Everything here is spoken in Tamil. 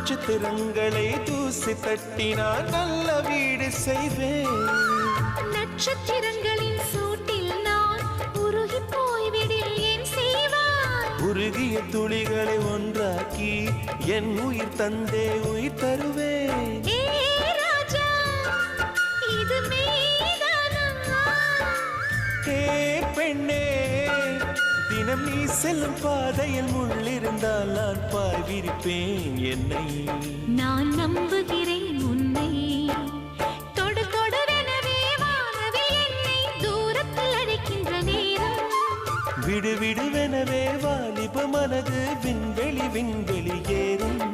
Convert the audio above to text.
நட்சத்திரங்களை தூசி தட்டினால் நல்ல வீடு செய்வேன். நட்சத்திரங்களின் சூட்டில் நான் உருகி போய்விடில் ஏன் செய்வாய்? உருகிய துளிகளை ஒன்றாக்கி என் உயிர் தந்தே உயிர் தருவேன். இது மெய்தானா? பெண்ணே, தினம் நீ செல்லும் பாதையில் முள்ளிருந்தால் நான் பார்விருப்பேன் என்னை. நான் நம்புகிறேன் உன்னை. தொடு தொடரெனவே வானவில் என்னை தூரத்தில் அழைக்கின்ற நேரம். விடு விடுவெனவே வாலிப மனது விண்வெளி விண்வெளி ஏறும்.